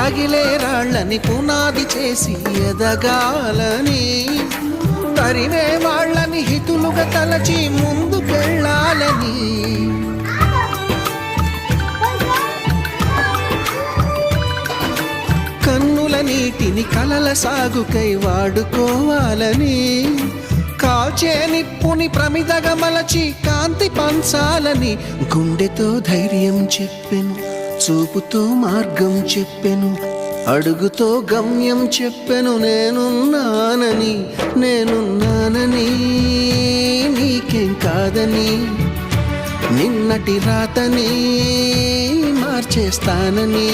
తగిలే రాళ్ళని పునాది చేసి ఎదగాలని, తరిమే వాళ్ళని హితులుగా తలచి ముందుకెళ్ళాలని, కన్నుల నీటిని కలల సాగుకై వాడుకోవాలని, కాల్చే నిప్పుని ప్రమిదగా మలచి కాంతి పంచాలని, గుండెతో ధైర్యం చెప్పెను, చూపుతో మార్గం చెప్పెను, అడుగుతో గమ్యం చెప్పెను. నేనున్నానని నేనున్నానని, నీకేం కాదని, నిన్నటి రాతని మార్చేస్తానని.